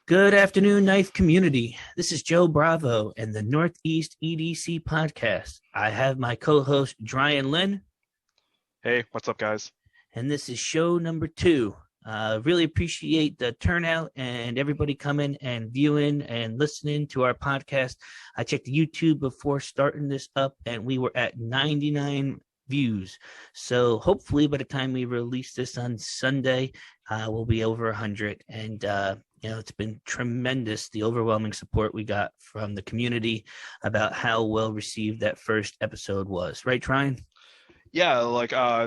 Good afternoon, knife community. This is Joe Bravo and the Northeast EDC podcast. I have my co-host Dryan Lynn, Hey, what's up, guys? and this is show number 2. Really appreciate the turnout and everybody coming and viewing and listening to our podcast. I checked YouTube before starting this up, and we were at 99 views. So hopefully by the time we release this on Sunday, we'll be over 100. And it's been tremendous, the overwhelming support we got from the community about how well received that first episode was. Right, Tryon? Yeah,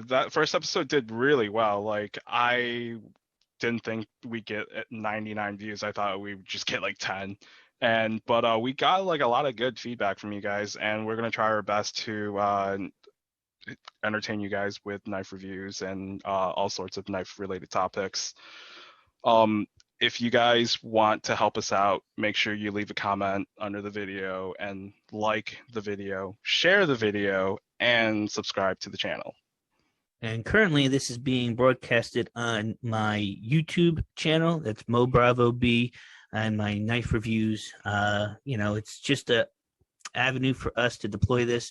that first episode did really well. Like I didn't think we'd get 99 views. I thought we'd just get like 10. But we got like a lot of good feedback from you guys, and we're gonna try our best to entertain you guys with knife reviews and all sorts of knife related topics. If you guys want to help us out, make sure you leave a comment under the video and like the video, share the video, and subscribe to the channel. And currently, this is being broadcasted on my YouTube channel. That's Mo Bravo B, and my knife reviews. It's just a avenue for us to deploy this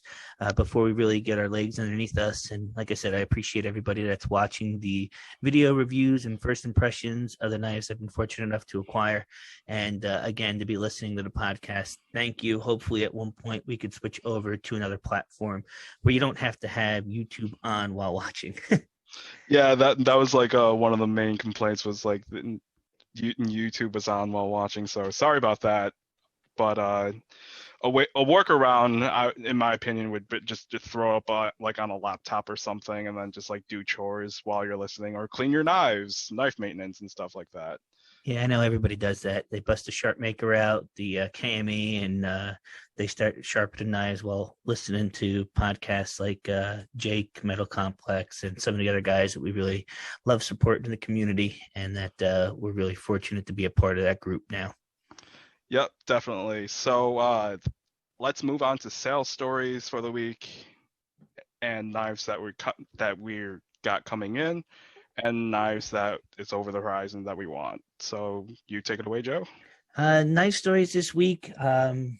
before we really get our legs underneath us. And like I said, I appreciate everybody that's watching the video reviews and first impressions of the knives I've been fortunate enough to acquire. And again, to be listening to the podcast, thank you. Hopefully at one point we could switch over to another platform where you don't have to have YouTube on while watching. Yeah, that was like one of the main complaints was like YouTube was on while watching. So sorry about that. But a workaround, in my opinion, would be just to throw up like on a laptop or something, and then just like do chores while you're listening, or clean your knives, knife maintenance, and stuff like that. Yeah, I know everybody does that. They bust the sharp maker out, the KME, and they start sharpening knives while listening to podcasts like Jake, Metal Complex, and some of the other guys that we really love supporting in the community, and that we're really fortunate to be a part of that group now. Yep, definitely. So let's move on to sales stories for the week and knives that we got coming in, and knives that it's over the horizon that we want. So you take it away, Joe. Knife stories this week. I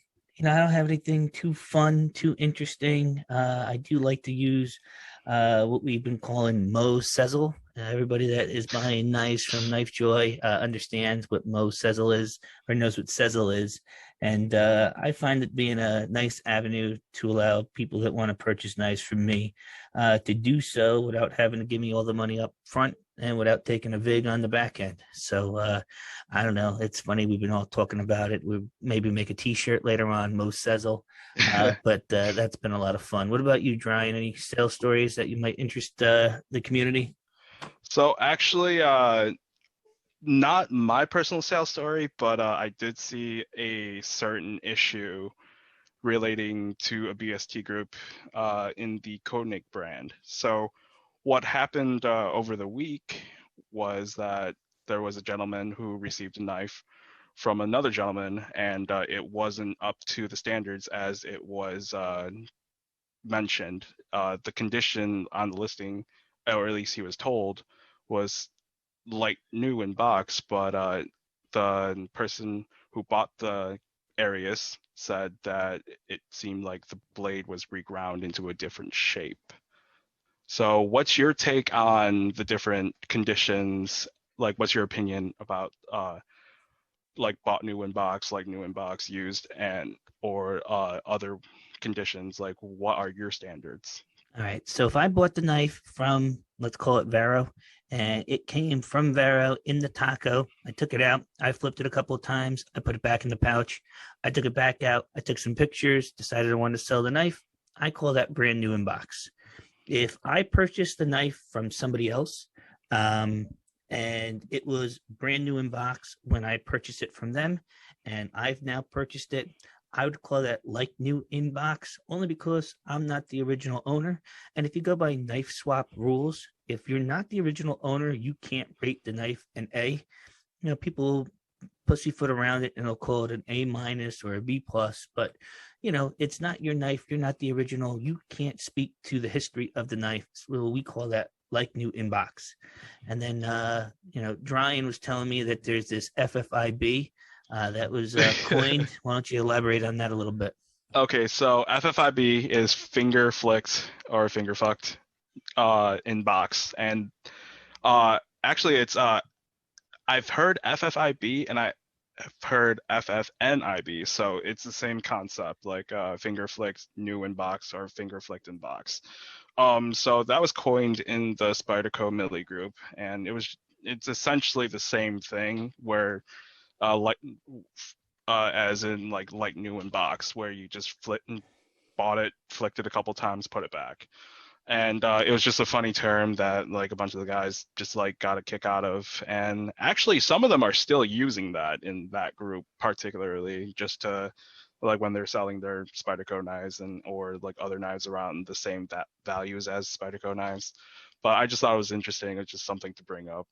don't have anything too fun, too interesting. I do like to use what we've been calling Mo Sezzle. Everybody that is buying knives from Knife Joy understands what Mo Sezzle is, or knows what Sezzle is. And I find it being a nice avenue to allow people that want to purchase knives from me to do so without having to give me all the money up front and without taking a vig on the back end. So I don't know. It's funny. We've been all talking about it. We'll maybe make a T-shirt later on, Mo Sezzle. But that's been a lot of fun. What about you, Dryan? Any sales stories that you might interest the community? So actually, not my personal sales story, but I did see a certain issue relating to a BST group in the Koenig brand. So what happened over the week was that there was a gentleman who received a knife from another gentleman, and it wasn't up to the standards as it was mentioned. The condition on the listing, or at least he was told, was like new in box, but the person who bought the Arius said that it seemed like the blade was reground into a different shape. So what's your take on the different conditions? Like, what's your opinion about like bought new in box, like new in box used, and or other conditions? Like, what are your standards? All right. So if I bought the knife from, let's call it Vero, and it came from Vero in the taco, I took it out. I flipped it a couple of times. I put it back in the pouch. I took it back out. I took some pictures, decided I wanted to sell the knife. I call that brand new in box. If I purchased the knife from somebody else, and it was brand new in box when I purchased it from them, and I've now purchased it, I would call that like new in box, only because I'm not the original owner. And if you go by knife swap rules, if you're not the original owner, you can't rate the knife an A. People pussyfoot around it and they'll call it an A minus or a B plus, but it's not your knife. You're not the original. You can't speak to the history of the knife. So we call that like new inbox. And then, Dryan was telling me that there's this FFIB that was coined. Why don't you elaborate on that a little bit? Okay, so FFIB is finger flicked or finger fucked in box, and actually it's I've heard FFIB and I've heard FFNIB, so it's the same concept, like finger flicked new in box or finger flicked in box. So that was coined in the Spyderco Millie group, and it's essentially the same thing where like as in like new in box, where you just bought it, flicked it a couple times, put it back. And it was just a funny term that like a bunch of the guys just like got a kick out of. And actually, some of them are still using that in that group, particularly just to like when they're selling their Spyderco knives and or like other knives around the same values as Spyderco knives. But I just thought it was interesting. It's just something to bring up.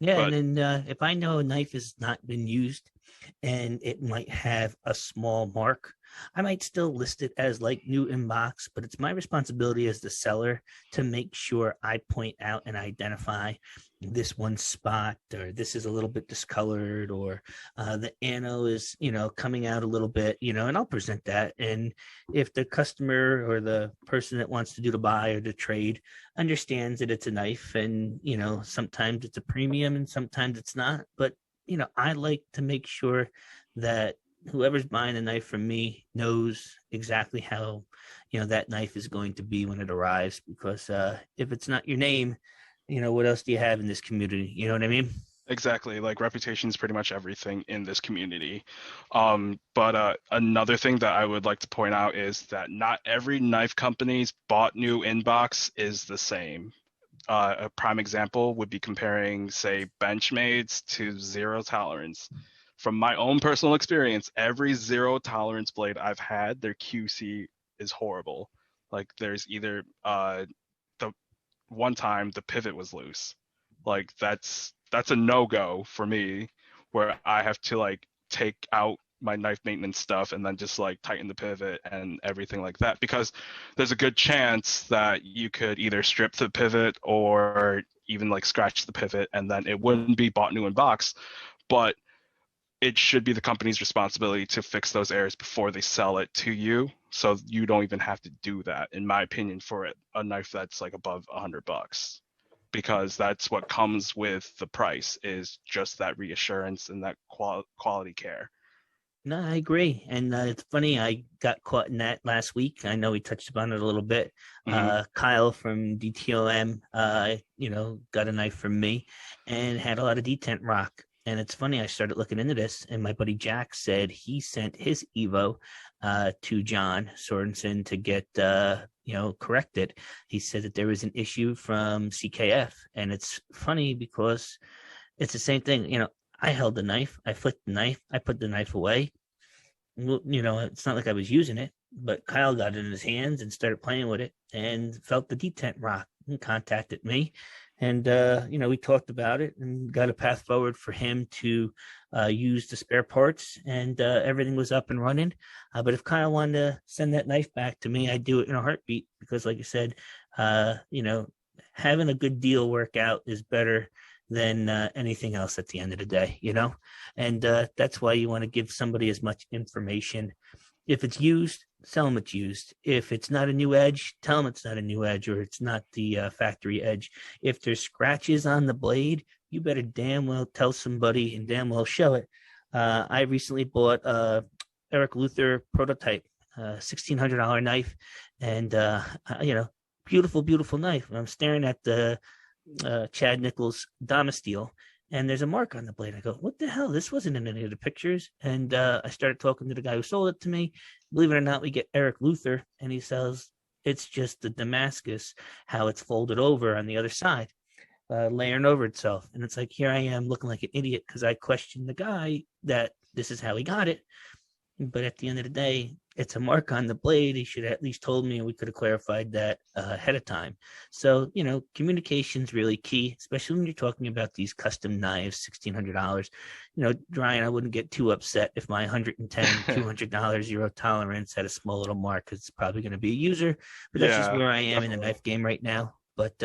Yeah, But and then if I know a knife has not been used and it might have a small mark, I might still list it as like new in box, but it's my responsibility as the seller to make sure I point out and identify this one spot, or this is a little bit discolored, or the ano is, coming out a little bit, and I'll present that. And if the customer or the person that wants to do the buy or the trade understands that it's a knife, and sometimes it's a premium and sometimes it's not, but I like to make sure that whoever's buying a knife from me knows exactly how that knife is going to be when it arrives, because if it's not your name, what else do you have in this community? You know what I mean? exactly, like reputation is pretty much everything in this community. But another thing that I would like to point out is that not every knife company's bought new inbox is the same. A prime example would be comparing, say, Benchmades to Zero Tolerance. From my own personal experience, every zero tolerance blade I've had, their QC is horrible. Like there's either the one time the pivot was loose. Like that's a no-go for me, where I have to like take out my knife maintenance stuff and then just like tighten the pivot and everything like that, because there's a good chance that you could either strip the pivot or even like scratch the pivot, and then it wouldn't be bought new in box. But it should be the company's responsibility to fix those errors before they sell it to you, so you don't even have to do that, in my opinion, for a knife that's like above $100, because that's what comes with the price, is just that reassurance and that quality care. No, I agree. And it's funny, I got caught in that last week. I know we touched upon it a little bit. Hmm. Kyle from DTOM, got a knife from me and had a lot of detent rock. And it's funny, I started looking into this, and my buddy Jack said he sent his Evo to John Sorensen to get, corrected. He said that there was an issue from CKF. And it's funny because it's the same thing. I held the knife, I flicked the knife, I put the knife away. Well, it's not like I was using it, but Kyle got it in his hands and started playing with it and felt the detent rock and contacted me. And, we talked about it and got a path forward for him to use the spare parts, and everything was up and running. But if Kyle wanted to send that knife back to me, I'd do it in a heartbeat, because like I said, having a good deal work out is better than anything else at the end of the day, and that's why you want to give somebody as much information. If it's used, tell them it's used. If it's not a new edge, tell them it's not a new edge, or it's not the factory edge. If there's scratches on the blade, you better damn well tell somebody and damn well show it. I recently bought Eric Luther prototype, $1,600 knife, and beautiful, beautiful knife. I'm staring at the Chad Nichols Domesteel, and there's a mark on the blade. I go, what the hell? This wasn't in any of the pictures. And I started talking to the guy who sold it to me. Believe it or not, we get Eric Luther, and he says it's just the Damascus, how it's folded over on the other side, layering over itself. And it's like, here I am looking like an idiot because I questioned the guy that this is how he got it. But at the end of the day, it's a mark on the blade. He should have at least told me, and we could have clarified that ahead of time. So, communication's really key, especially when you're talking about these custom knives, $1,600. Dryan, I wouldn't get too upset if my $110, $200 zero tolerance had a small little mark, because it's probably going to be a user. But that's just where I am in the knife game right now. But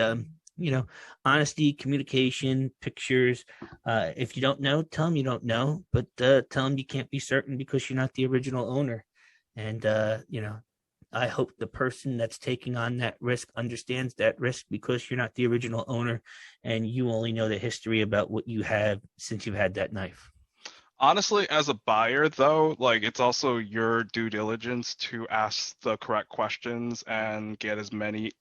honesty, communication, pictures. If you don't know, tell them you don't know, but tell them you can't be certain because you're not the original owner. And, I hope the person that's taking on that risk understands that risk because you're not the original owner and you only know the history about what you have since you've had that knife. Honestly, as a buyer, though, like it's also your due diligence to ask the correct questions and get as much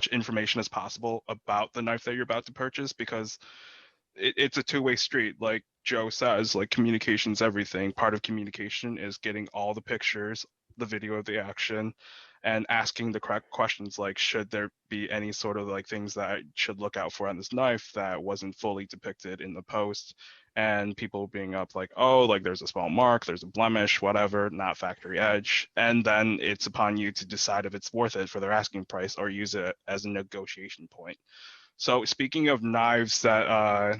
information as possible about the knife that you're about to purchase because it's a two-way street. Like Joe says, like communication's everything. Part of communication is getting all the pictures, the video of the action, and asking the correct questions like should there be any sort of like things that I should look out for on this knife that wasn't fully depicted in the post, and people being up like, oh, like there's a small mark, there's a blemish, whatever, not factory edge, and then it's upon you to decide if it's worth it for their asking price or use it as a negotiation point. So speaking of knives that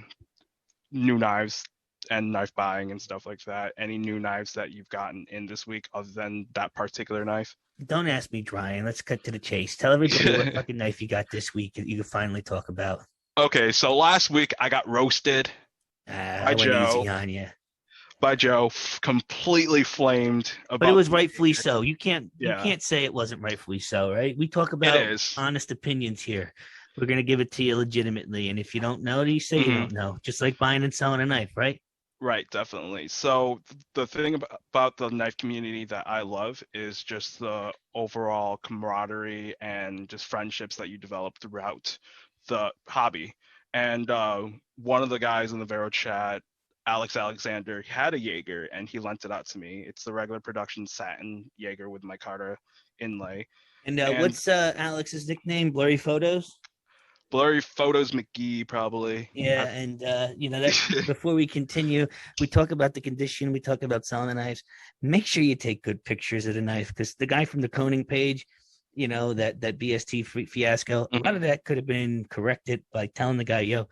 new knives and knife buying and stuff like that, any new knives that you've gotten in this week other than that particular knife? Don't ask me, Dryan. Let's cut to the chase. Tell everybody what fucking knife you got this week that you can finally talk about. Okay, so last week I got roasted I went easy on you. By Joe, completely flamed about. But it was rightfully so. You can't say it wasn't rightfully so, right? We talk about honest opinions here. We're gonna give it to you legitimately, and if you don't know, you say you don't know. Just like buying and selling a knife, right? Right, definitely. So the thing about the knife community that I love is just the overall camaraderie and just friendships that you develop throughout the hobby. And one of the guys in the Vero chat, Alex Alexander, he had a Jaeger and he lent it out to me. It's the regular production satin Jaeger with micarta inlay. And what's Alex's nickname? Blurry Photos? Blurry Photos McGee, probably. Yeah, and that before we continue, we talk about the condition, we talk about selling the knives. Make sure you take good pictures of the knife because the guy from the Koning page, that BST fiasco, a lot of that could have been corrected by telling the guy, yo,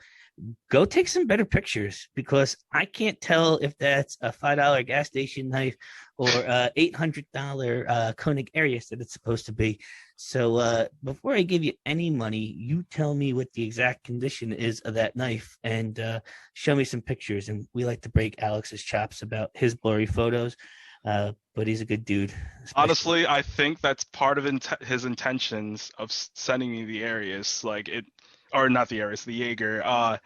go take some better pictures because I can't tell if that's a $5 gas station knife or $800 Koenig Arius that it's supposed to be. So before I give you any money, you tell me what the exact condition is of that knife and show me some pictures. And we like to break Alex's chops about his blurry photos, but he's a good dude. Honestly, I think that's part of his intentions of sending me the Arius, or not the Arius, the Jaeger,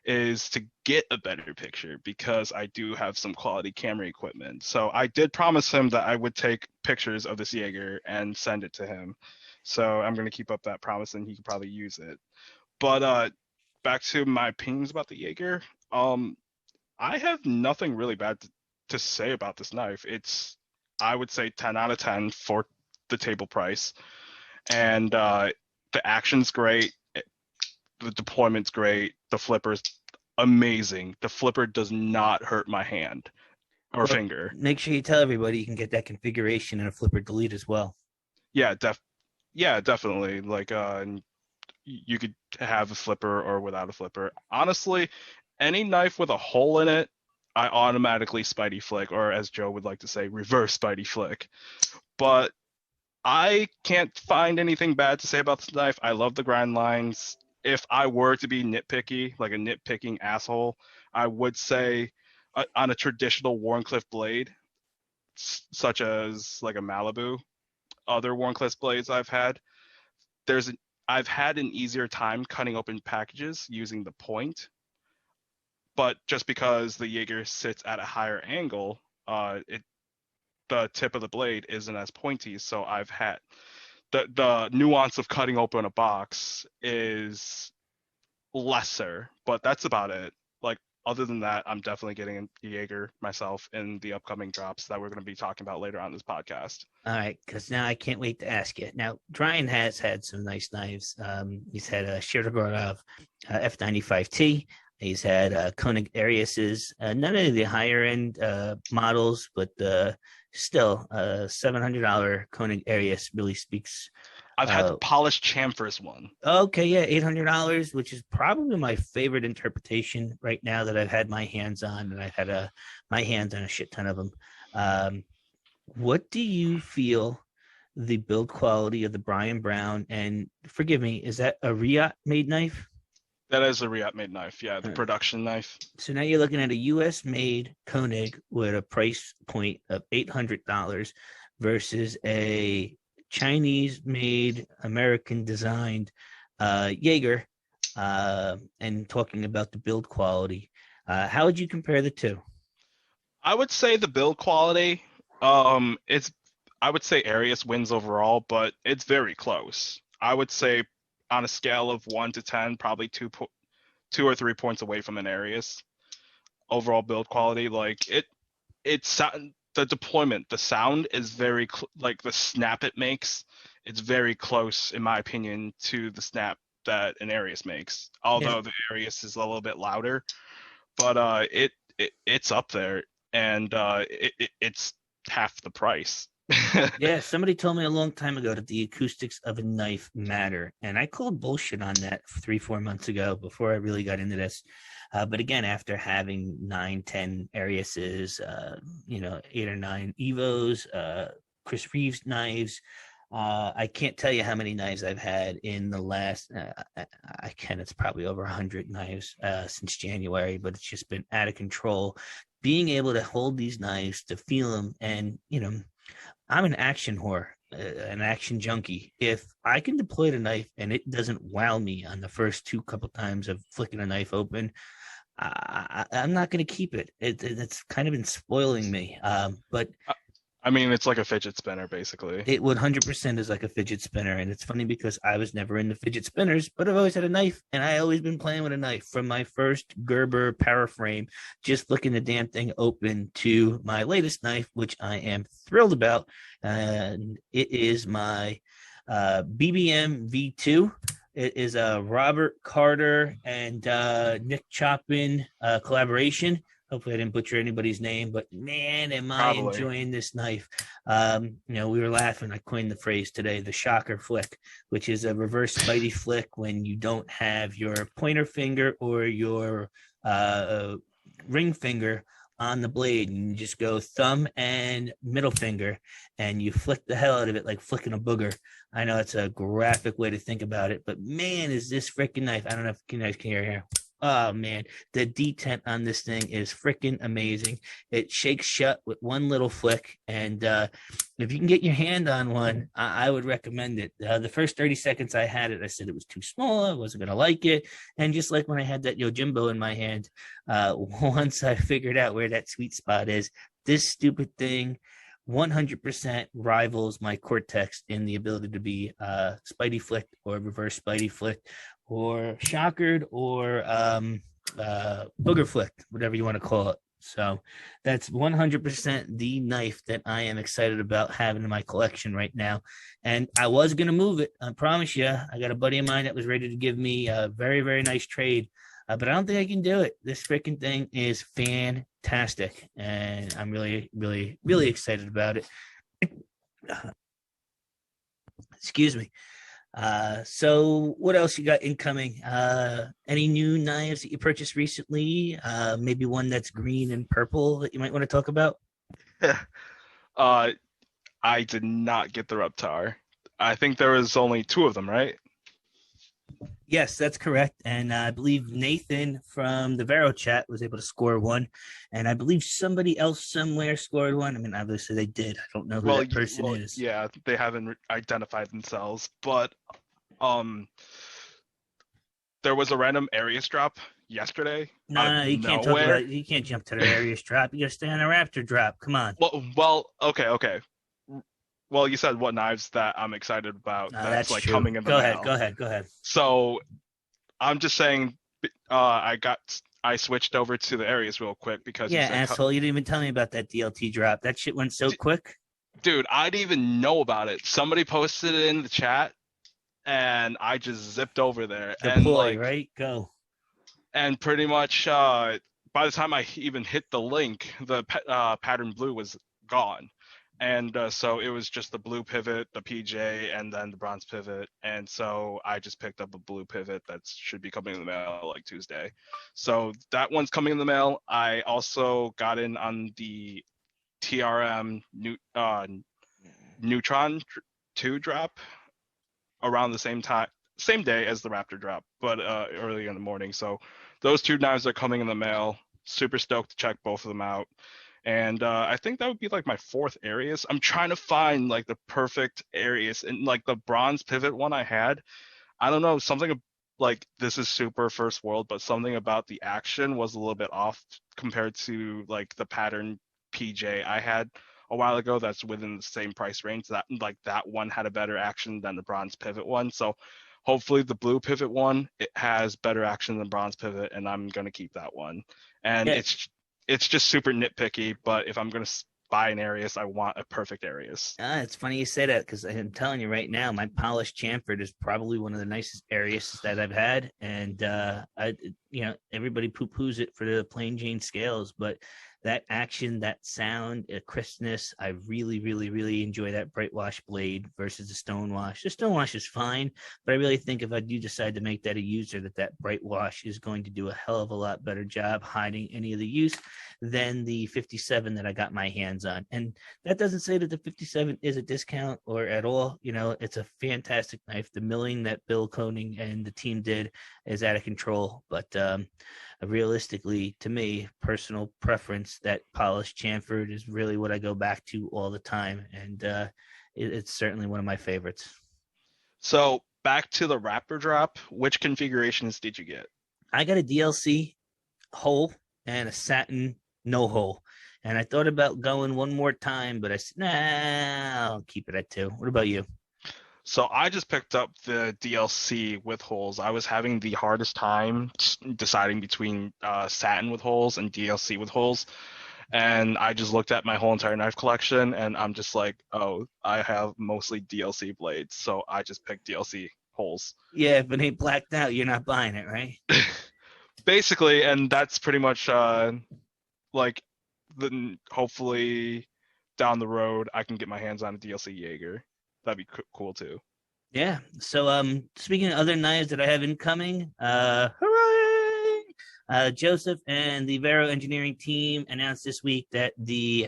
is to get a better picture because I do have some quality camera equipment. So I did promise him that I would take pictures of this Jaeger and send it to him. So I'm going to keep up that promise and he could probably use it. But back to my opinions about the Jaeger. I have nothing really bad to say about this knife. It's, I would say 10 out of 10 for the table price. And the action's great. The deployment's great. The flipper's amazing. The flipper does not hurt my hand or finger. Make sure you tell everybody you can get that configuration in a flipper delete as well. Yeah, definitely. You could have a flipper or without a flipper. Honestly, any knife with a hole in it, I automatically Spidey flick, or as Joe would like to say, reverse Spidey flick. But I can't find anything bad to say about this knife. I love the grind lines. If I were to be nitpicky, like a nitpicking asshole, I would say on a traditional Wharncliffe blade, such as like a Malibu, other Wharncliffe blades I've had, I've had an easier time cutting open packages using the point. But just because the Jaeger sits at a higher angle, the tip of the blade isn't as pointy. So I've had the nuance of cutting open a box is lesser, but that's about it. Like other than that, I'm definitely getting the Jaeger myself in the upcoming drops that we're going to be talking about later on this podcast. All right, because now I can't wait to ask you. Now, Dryan has had some nice knives. He's had a Shirogorov F95T. He's had Koenig Ariuses, none of the higher end models, but still $700 Koenig Arius really speaks. I've had the polished chamfers one. Okay, yeah, $800, which is probably my favorite interpretation right now that I've had my hands on, and I've had my hands on a shit ton of them. What do you feel the build quality of the Brian Brown. And forgive me, is that a Riot made knife? That is a Riot made knife. Yeah, the Uh, production knife. So now you're looking at a US made Koenig with a price point of $800 versus a Chinese made, American designed Jaeger, and talking about the build quality. How would you compare the two? I would say the build quality, it's I would say Arius wins overall, but it's very close. I would say on a scale of 1 to 10, probably 2 or 3 points away from an Arius. Overall build quality, like it's the deployment, the sound is very like the snap it makes. It's very close, in my opinion, to the snap that an Arius makes. Yeah, Although the Arius is a little bit louder, but it's up there, and it's half the price. yeah. Somebody told me a long time ago that the acoustics of a knife matter, and I called bullshit on that 3, 4 months ago before I really got into this. But again, after having 9, 10 Ariuses, 8 or 9 Evos, Chris Reeves knives, I can't tell you how many knives I've had in the last. I can. It's probably over 100 knives since January, but it's just been out of control. Being able to hold these knives, to feel them, and I'm an action whore, an action junkie. If I can deploy the knife and it doesn't wow me on the first two couple times of flicking a knife open, I'm not going to keep it. It's kind of been spoiling me. But I mean, it's like a fidget spinner, basically. it 100% is like a fidget spinner. And it's funny because I was never into fidget spinners, but I've always had a knife and I always been playing with a knife from my first Gerber power frame, just flicking the damn thing open to my latest knife, which I am thrilled about. And it is my BBM V2. It is a Robert Carter and Nick Chopin collaboration. Hopefully, I didn't butcher anybody's name, but man, am I Probably. enjoying this knife. We were laughing. I coined the phrase today, the shocker flick, which is a reverse Spidey flick when you don't have your pointer finger or your ring finger on the blade, and you just go thumb and middle finger, and you flick the hell out of it like flicking a booger. I know it's a graphic way to think about it, but man, is this freaking knife. I don't know if you guys can hear here. Oh man, the detent on this thing is freaking amazing. It shakes shut with one little flick, and if you can get your hand on one, I would recommend it. The first 30 seconds I had it, I said it was too small. I wasn't gonna like it, and just like when I had that Yojimbo in my hand, once I figured out where that sweet spot is, this stupid thing 100% rivals my Cortex in the ability to be Spidey flicked or reverse Spidey flicked or shockered or booger flicked, whatever you want to call it. So that's 100% the knife that I am excited about having in my collection right now. And I was going to move it. I promise you. I got a buddy of mine that was ready to give me a very, very nice trade. But I don't think I can do it. This freaking thing is fantastic. And I'm really, really, really excited about it. Excuse me. So what else you got incoming? Any new knives that you purchased recently? Maybe one that's green and purple that you might want to talk about? uh, I did not get the Reptar. I think there was only two of them, right? Yes, that's correct. And I believe Nathan from the Vero chat was able to score one. And I believe somebody else somewhere scored one. I mean, obviously they did. I don't know who that person is. Yeah, they haven't identified themselves, but um, there was a random Arius drop yesterday out of No, you can't talk nowhere. about. You can't jump to the Arius drop. You got to stay on the Raptor drop. Come on. Okay. Well, you said what knives that I'm excited about No, that's that's like true. coming in the Go ahead. mail. Go ahead. Go ahead. So I'm just saying, I switched over to the Arius real quick because you Yeah, said, asshole. You didn't even tell me about that DLT drop. That shit went so quick. dude, I didn't even know about it. Somebody posted it in the chat, and I just zipped over there, and Deploy, like, right? Go. and pretty much by the time I even hit the link, the pattern blue was gone. And so it was just the blue pivot, the PJ, and then the bronze pivot. And so I just picked up a blue pivot that should be coming in the mail like Tuesday. So that one's coming in the mail. I also got in on the TRM Neutron 2 drop around the same day as the Raptor drop, but early in the morning. So those 2 knives are coming in the mail. Super stoked to check both of them out. And I think that would be like my 4th Arius. I'm trying to find like the perfect Arius, and like the bronze pivot one I had. I don't know, something like, this is super first world, but something about the action was a little bit off compared to like the pattern PJ I had a while ago that's within the same price range. That one had a better action than the bronze pivot one. So hopefully the blue pivot one, it has better action than bronze pivot, and I'm gonna keep that one. And Yeah, it's just super nitpicky, but if I'm gonna buy an Arius, I want a perfect Arius. it's funny you say that because I'm telling you right now, my polished chamfered is probably one of the nicest Arius that I've had, and everybody poo-poos it for the plain Jane scales, but that action, that sound, crispness, I really, really, really enjoy that bright wash blade versus the stone wash. The stone wash is fine, but I really think if I do decide to make that a user, that bright wash is going to do a hell of a lot better job hiding any of the use than the 57 that I got my hands on. And that doesn't say that the 57 is a discount or at all. It's a fantastic knife. The milling that Bill Koenig and the team did is out of control, but realistically, to me, personal preference, that polished chamfered is really what I go back to all the time, and it's certainly one of my favorites. So back to the Raptor drop, which configurations did you get? I got a DLC hole and a satin no hole, and I thought about going one more time, but I said, nah, I'll keep it at 2. What about you? So I just picked up the DLC with holes. I was having the hardest time deciding between satin with holes and DLC with holes. And I just looked at my whole entire knife collection, and I'm just like, oh, I have mostly DLC blades. So I just picked DLC holes. Yeah, if it ain't blacked out, you're not buying it, right? Basically, and that's pretty much like, hopefully down the road I can get my hands on a DLC Jaeger. That'd be cool too. Yeah. So speaking of other knives that I have incoming, hooray! Joseph and the Vero engineering team announced this week that the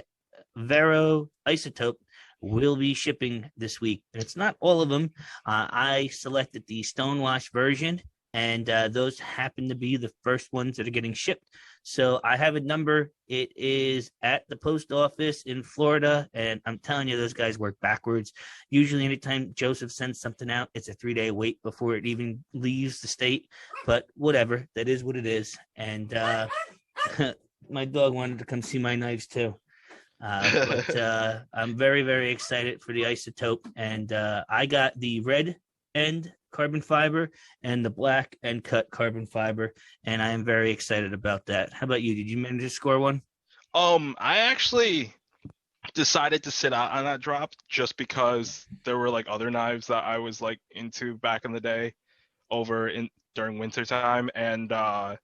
Vero isotope will be shipping this week. And it's not all of them. I selected the Stonewash version, and those happen to be the first ones that are getting shipped. So I have a number. It is at the post office in Florida, and I'm telling you, those guys work backwards. Usually anytime Joseph sends something out, it's a 3-day wait before it even leaves the state. But whatever, that is what it is. And my dog wanted to come see my knives too. But I'm very, very excited for the isotope. And I got the red end carbon fiber and the black end cut carbon fiber, and I am very excited about that. How about you? Did you manage to score one? I actually decided to sit out on that drop just because there were like other knives that I was like into back in the day during winter time, and I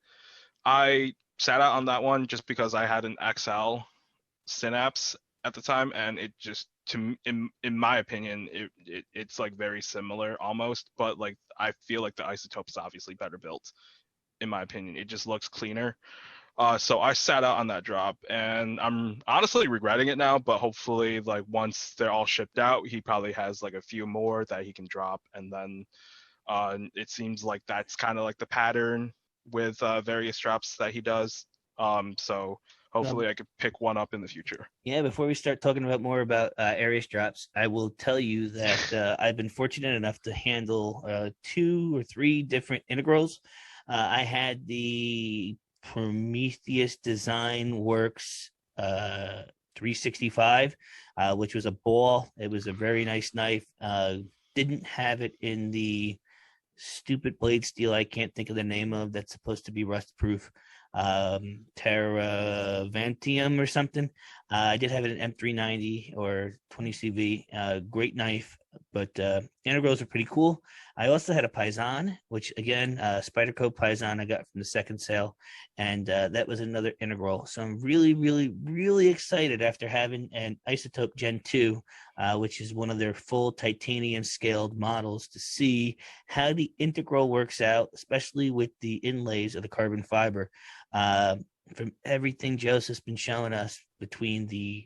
sat out on that one just because I had an XL Synapse at the time, and it just, in my opinion, it's like very similar almost, but like I feel like the isotope is obviously better built. In my opinion, it just looks cleaner. So I sat out on that drop, and I'm honestly regretting it now, but hopefully like once they're all shipped out, he probably has like a few more that he can drop, and then it seems like that's kind of like the pattern with various drops that he does. So hopefully I could pick one up in the future. Yeah, before we start talking about more about Aries drops, I will tell you that I've been fortunate enough to handle 2 or 3 different integrals. I had the Prometheus Design Works 365, which was a ball. It was a very nice knife. Didn't have it in the stupid blade steel I can't think of the name of that's supposed to be rust proof. Terravantium or something. I did have it in M390 or 20CV. Great knife, but integrals are pretty cool. I also had a Paisan, which again, Spyderco Paisan I got from the second sale, and that was another integral. So I'm really, really, really excited after having an Isotope Gen 2, which is one of their full titanium scaled models, to see how the integral works out, especially with the inlays of the carbon fiber. From everything Joseph's been showing us, between the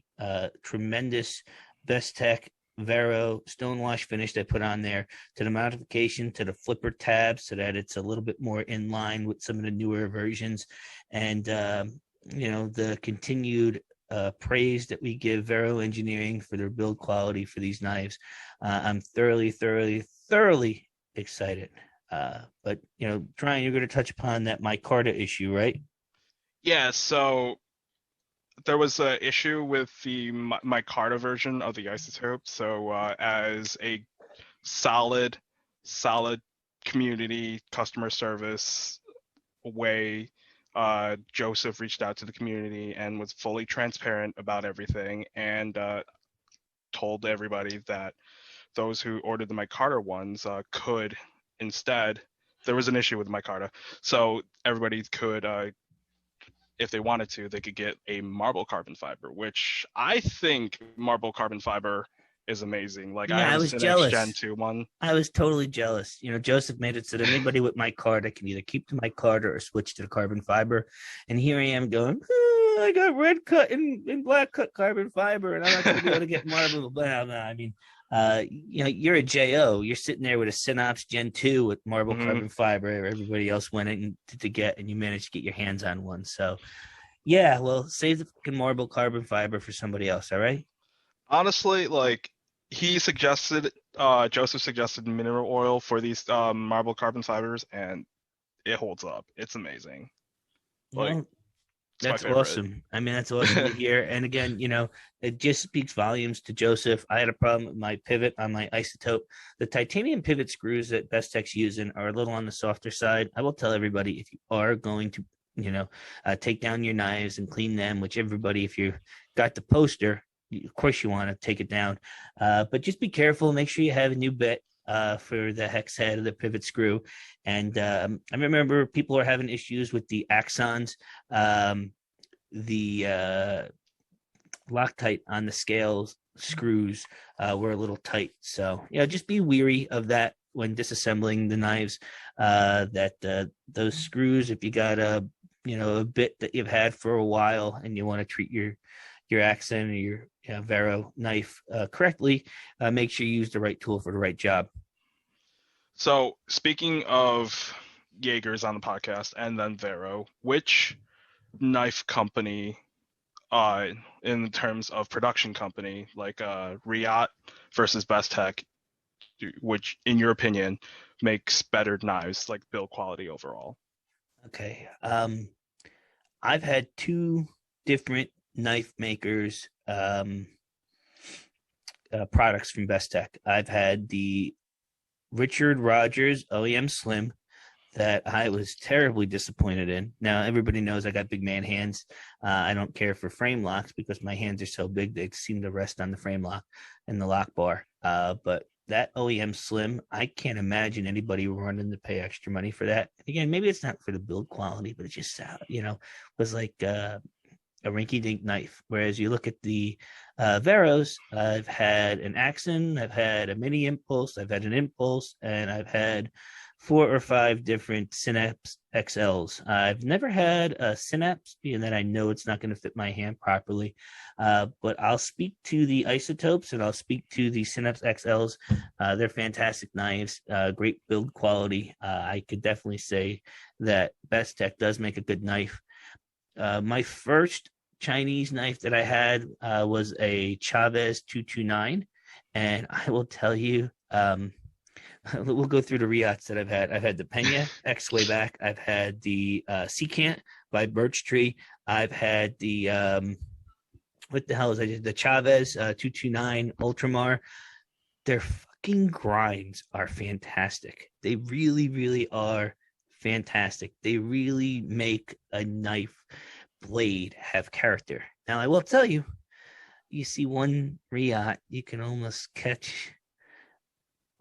tremendous best tech Vero stonewash finish I put on there, to the modification to the flipper tab so that it's a little bit more in line with some of the newer versions, and the continued praise that we give Vero Engineering for their build quality for these knives. I'm thoroughly, thoroughly, thoroughly excited. But Dryan, you're going to touch upon that micarta issue, right? Yeah, so there was an issue with the micarta version of the isotope. So as a solid, solid community customer service way, Joseph reached out to the community and was fully transparent about everything, and told everybody that those who ordered the micarta ones could instead. There was an issue with micarta, so everybody could, if they wanted to, they could get a marble carbon fiber, which I think marble carbon fiber is amazing. Like, I Yeah, I have a was Cinex Gen jealous. 2 one. I was totally jealous. Joseph made it so that anybody with micarta can either keep the micarta or switch to the carbon fiber. And here I am going, I got red cut and black cut carbon fiber, and I'm not going to be able to get marble. Blah, blah. I mean, you're a JO. You're sitting there with a Synops Gen 2 with marble Mm-hmm. carbon fiber. Everybody else went in to get, and you managed to get your hands on one. So, yeah, well, save the fucking marble carbon fiber for somebody else, all right? Honestly, like, Joseph suggested mineral oil for these marble carbon fibers, and it holds up. It's amazing. Like, Well, it's my that's favorite. awesome. I mean, that's awesome to hear. And again, it just speaks volumes to Joseph. I had a problem with my pivot on my isotope. The titanium pivot screws that Best Tech's using are a little on the softer side. I will tell everybody, if you are going to, take down your knives and clean them, which everybody, if you got the poster, of course you want to take it down. But just be careful. Make sure you have a new bit for the hex head of the pivot screw. And I remember people are having issues with the axons. The Loctite on the scales screws were a little tight. So, just be weary of that when disassembling the knives, that those screws, if you got a bit that you've had for a while and you want to treat your accent or your Vero knife correctly, make sure you use the right tool for the right job. So, speaking of Jaegers on the podcast and then Vero, which knife company, in terms of production company, like Riot versus Best Tech, which, in your opinion, makes better knives, like build quality overall? Okay. I've had two different knife makers products from Best Tech. I've had the Richard Rogers OEM Slim that I was terribly disappointed in. Now, everybody knows I got big man hands. I don't care for frame locks because my hands are so big they seem to rest on the frame lock and the lock bar. But that OEM Slim, I can't imagine anybody running to pay extra money for that. Again, maybe it's not for the build quality, but it just, was like a rinky-dink knife. Whereas you look at the Veros, I've had an Axon, I've had a mini impulse, I've had an impulse, and I've had 4 or 5 different Synapse XLs. I've never had a Synapse, being that I know it's not going to fit my hand properly. But I'll speak to the isotopes and I'll speak to the Synapse XLs. They're fantastic knives, great build quality. I could definitely say that Best Tech does make a good knife. My first Chinese knife that I had was a Chavez 229. And I will tell you, we'll go through the Riots that I've had. I've had the Pena X way back. I've had the Secant by Birch Tree. I've had the what the hell is it? The Chavez 229 Ultramar. Their fucking grinds are fantastic. They really, really are fantastic. They really make a knife blade have character. Now, I will tell you, you see one Riot, you can almost catch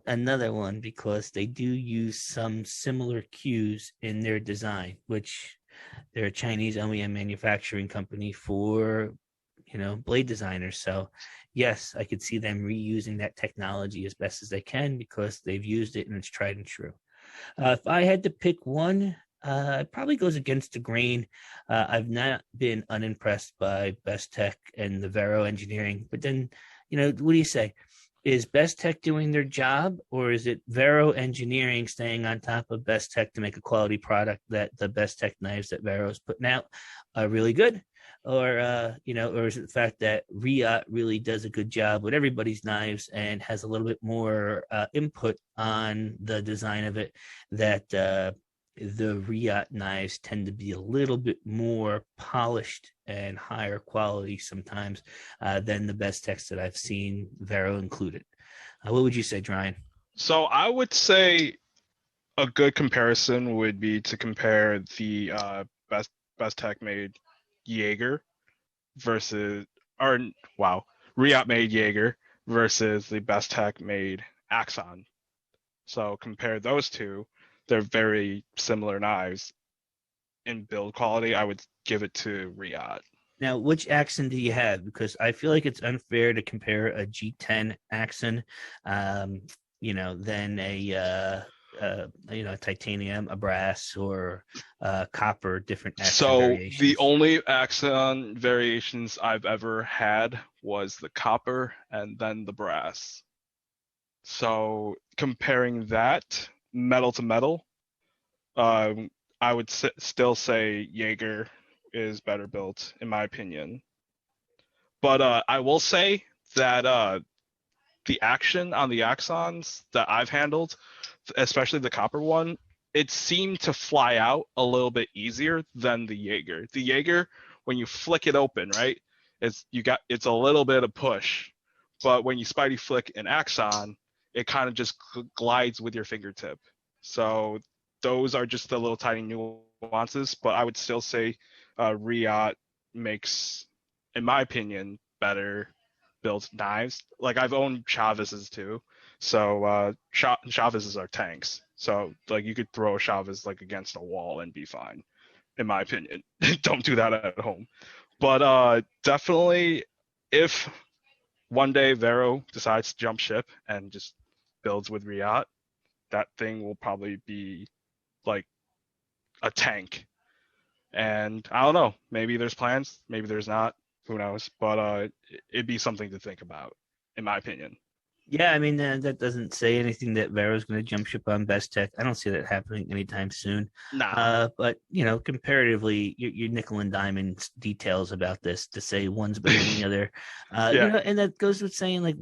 another one because they do use some similar cues in their design, which they're a Chinese OEM manufacturing company for, blade designers. So yes, I could see them reusing that technology as best as they can because they've used it and it's tried and true. If I had to pick one, it probably goes against the grain. I've not been unimpressed by Best Tech and the Vero engineering, but then, what do you say? Is Best Tech doing their job, or is it Vero Engineering staying on top of Best Tech to make a quality product that the Best Tech knives that Vero is putting out are really good? Or or is it the fact that Riot really does a good job with everybody's knives and has a little bit more input on the design of it, that the Riot knives tend to be a little bit more polished and higher quality sometimes than the Best Techs that I've seen, Vero included. What would you say, Dryan? So I would say a good comparison would be to compare the best tech made Jaeger versus, or wow, Riot made Jaeger versus the best tech made Axon. So compare those two. They're very similar knives. In build quality, I would give it to Riot. Now, which accent do you have? Because I feel like it's unfair to compare a G10 accent, than a titanium, a brass, or copper, different accent So variations. the only Axon variations I've ever had was the copper and then the brass. So comparing that metal to metal, I would still say Jaeger is better built in my opinion. But I will say that the action on the Axons that I've handled, especially the copper one, it seemed to fly out a little bit easier than the Jaeger. The Jaeger, when you flick it open, right, it's a little bit of push, but when you Spidey flick an Axon, it kind of just glides with your fingertip. So those are just the little tiny nuances, but I would still say Riot makes, in my opinion, better built knives. Like I've owned Chavez's too, so Chavez's are tanks. So like you could throw a Chavez like against a wall and be fine, in my opinion. Don't do that at home. But definitely, if one day Vero decides to jump ship and just builds with Riot, that thing will probably be like a tank. And I don't know, maybe there's plans, maybe there's not, who knows? But it'd be something to think about, in my opinion. Yeah, I mean that doesn't say anything that Vero's going to jump ship on Best Tech. I don't see that happening anytime soon. Nah. But comparatively, your nickel and diamond details about this to say one's better than the other. Yeah. And that goes with saying like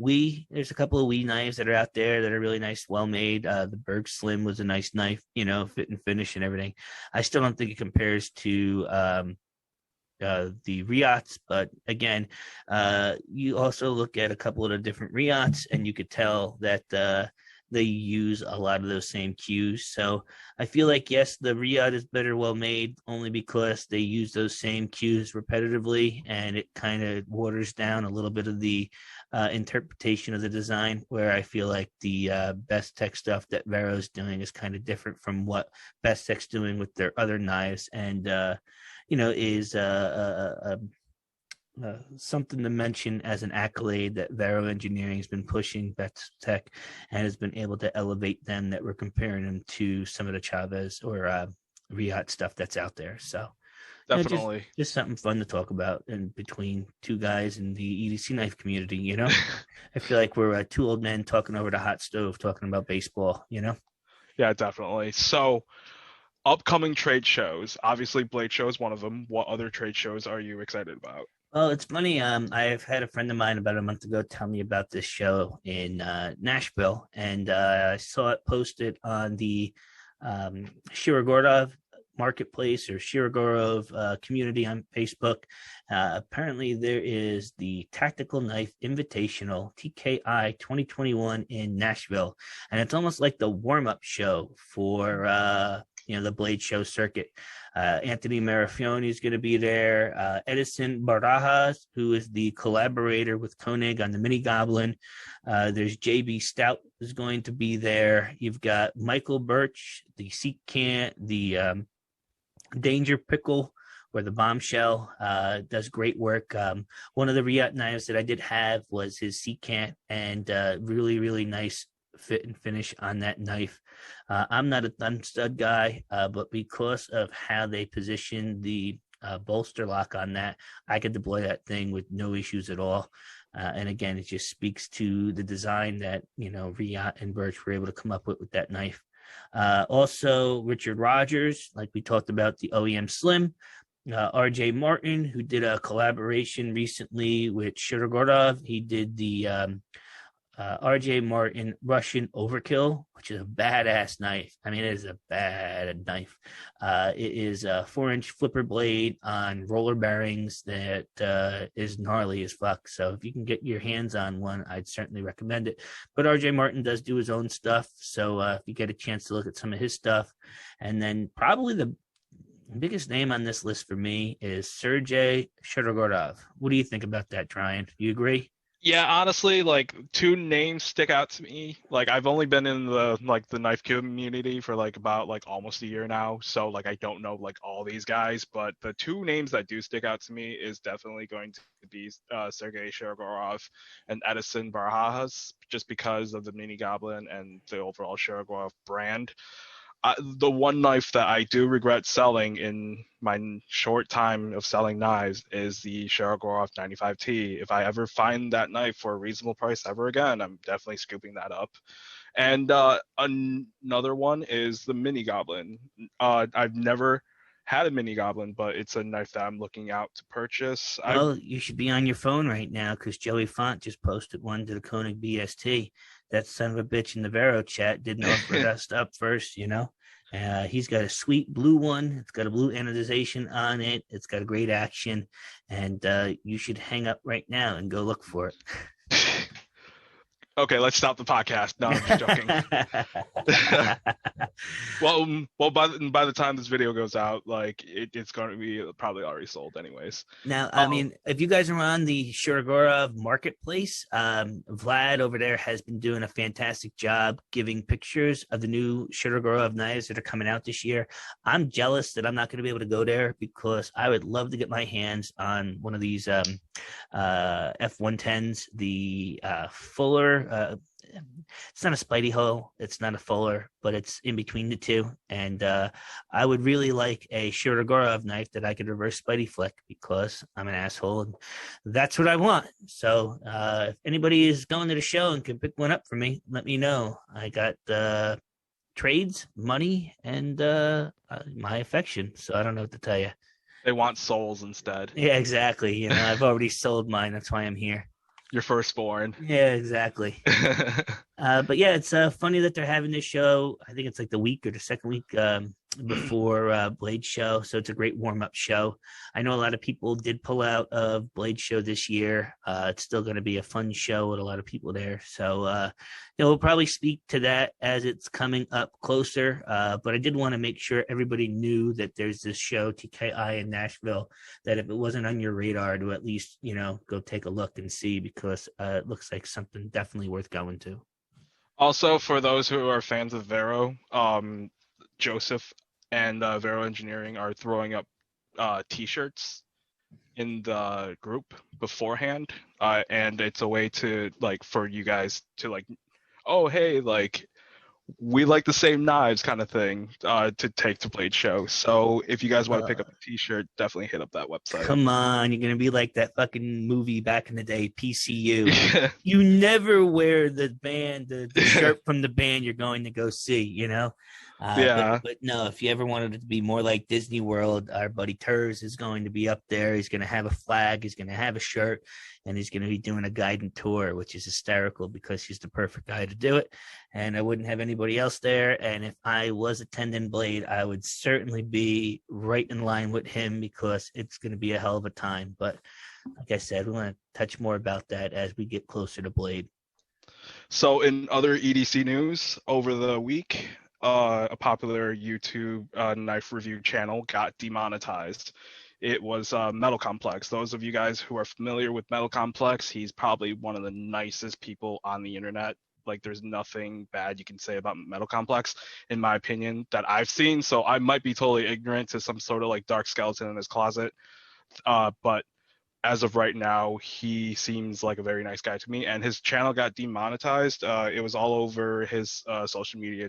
there's a couple of knives that are out there that are really nice, well made. The Berg Slim was a nice knife, fit and finish and everything. I still don't think it compares to the Riots, but again, you also look at a couple of the different Riots, and you could tell that they use a lot of those same cues. So I feel like yes, the Riot is better well made only because they use those same cues repetitively, and it kind of waters down a little bit of the interpretation of the design. Where I feel like the Best Tech stuff that Vero's doing is kind of different from what Best Tech's doing with their other knives, and is something to mention as an accolade that Vero Engineering has been pushing Best Tech and has been able to elevate them, that we're comparing them to some of the Chavez or Riot stuff that's out there. So Definitely. just something fun to talk about in between two guys in the EDC knife community. I feel like we're two old men talking over the hot stove, talking about baseball. Yeah, definitely. So upcoming trade shows. Obviously, Blade Show is one of them. What other trade shows are you excited about? Well, it's funny. I've had a friend of mine about a month ago tell me about this show in Nashville, and I saw it posted on the Shirogorov Marketplace or Shirogorov community on Facebook. Apparently, there is the Tactical Knife Invitational TKI 2021 in Nashville, and it's almost like the warm-up show for the Blade Show circuit. Anthony Marafione is going to be there. Edison Barajas, who is the collaborator with Koenig on the Mini Goblin. There's JB Stout is going to be there. You've got Michael Birch, the Seat Cant, the Danger Pickle, or the Bombshell, does great work. One of the Riot knives that I did have was his Seat Cant, and really, really nice fit and finish on that knife. I'm not a thumb stud guy, but because of how they position the bolster lock on that, I could deploy that thing with no issues at all. And again, it just speaks to the design that, Riot and Birch were able to come up with that knife. Also, Richard Rogers, like we talked about, the OEM Slim. RJ Martin, who did a collaboration recently with Shirogorov. He did the RJ Martin Russian Overkill, which is a badass knife. I mean, it is a bad knife. It is a 4-inch flipper blade on roller bearings that is gnarly as fuck. So if you can get your hands on one, I'd certainly recommend it. But RJ Martin does do his own stuff. So if you get a chance to look at some of his stuff, and then probably the biggest name on this list for me is Sergey Shirogorov. What do you think about that, Dryan? Do you agree? Yeah, honestly, like two names stick out to me. Like I've only been in the knife community for like about like almost a year now, so like I don't know like all these guys, but the two names that do stick out to me is definitely going to be Sergei Shirogorov and Edison Barajas, just because of the Mini Goblin and the overall Shirogorov brand. The one knife that I do regret selling in my short time of selling knives is the Shirogorov 95T. If I ever find that knife for a reasonable price ever again, I'm definitely scooping that up. And another one is the Mini Goblin. I've never had a Mini Goblin, but it's a knife that I'm looking out to purchase. Well, you should be on your phone right now because Joey Font just posted one to the Koenig BST. That son of a bitch in the Vero chat didn't offer us up first, He's got a sweet blue one. It's got a blue anodization on it. It's got a great action, and you should hang up right now and go look for it. Okay, let's stop the podcast. No, I'm just joking. well, by the time this video goes out, like it's going to be probably already sold, anyways. Now, I mean, if you guys are on the Shirogorov marketplace, Vlad over there has been doing a fantastic job giving pictures of the new Shirogorov knives that are coming out this year. I'm jealous that I'm not going to be able to go there because I would love to get my hands on one of these F110s, the Fuller. It's not a Spidey hole, it's not a Fuller, but it's in between the two. And I would really like a Shirogorov knife that I could reverse Spidey flick because I'm an asshole and that's what I want. So if anybody is going to the show and can pick one up for me, let me know. I got trades, money, and my affection. So I don't know what to tell you. They want souls instead. Yeah, exactly. I've already sold mine. That's why I'm here. Your firstborn. Yeah, exactly. But yeah, it's funny that they're having this show. I think it's like the week or the second week before Blade Show. So it's a great warm-up show. I know a lot of people did pull out of Blade Show this year. It's still going to be a fun show with a lot of people there. So we'll probably speak to that as it's coming up closer. But I did want to make sure everybody knew that there's this show, TKI in Nashville, that if it wasn't on your radar to at least, go take a look and see because it looks like something definitely worth going to. Also, for those who are fans of Vero, Joseph and Vero Engineering are throwing up T-shirts in the group beforehand, and it's a way to for you guys to oh hey, we like the same knives kind of thing to take to Blade Show. So if you guys want to pick up a T-shirt, definitely hit up that website. Come on, you're gonna be like that fucking movie back in the day, PCU. You never wear the shirt from the band you're going to go see, Yeah. But no, if you ever wanted it to be more like Disney World, our buddy Turs is going to be up there. He's going to have a flag. He's going to have a shirt, and he's going to be doing a guided tour, which is hysterical because he's the perfect guy to do it. And I wouldn't have anybody else there. And if I was attending Blade, I would certainly be right in line with him because it's going to be a hell of a time. But like I said, we want to touch more about that as we get closer to Blade. So in other EDC news over the week, a popular YouTube knife review channel got demonetized. It was Metal Complex. Those of you guys who are familiar with Metal Complex, he's probably one of the nicest people on the internet. There's nothing bad you can say about Metal Complex, in my opinion, that I've seen. So I might be totally ignorant to some sort of dark skeleton in his closet. But as of right now, he seems like a very nice guy to me, and his channel got demonetized. It was all over his social media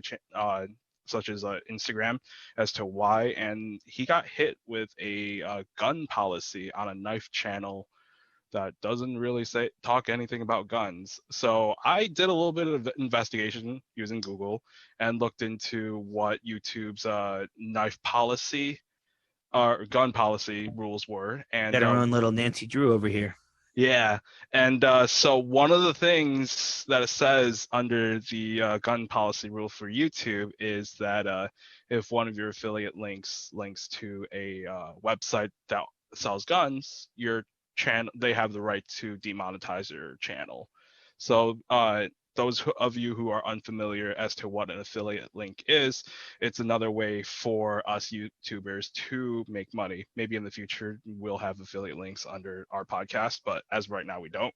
such as Instagram as to why, and he got hit with a gun policy on a knife channel that doesn't really talk anything about guns. So I did a little bit of investigation using Google and looked into what YouTube's knife policy or gun policy rules were. And Got our own little Nancy Drew over here. yeah, and so one of the things that it says under the gun policy rule for YouTube is that if one of your affiliate links to a website that sells guns, your channel, they have the right to demonetize your channel. So those of you who are unfamiliar as to what an affiliate link is, it's another way for us YouTubers to make money. Maybe in the future we'll have affiliate links under our podcast, but as of right now we don't.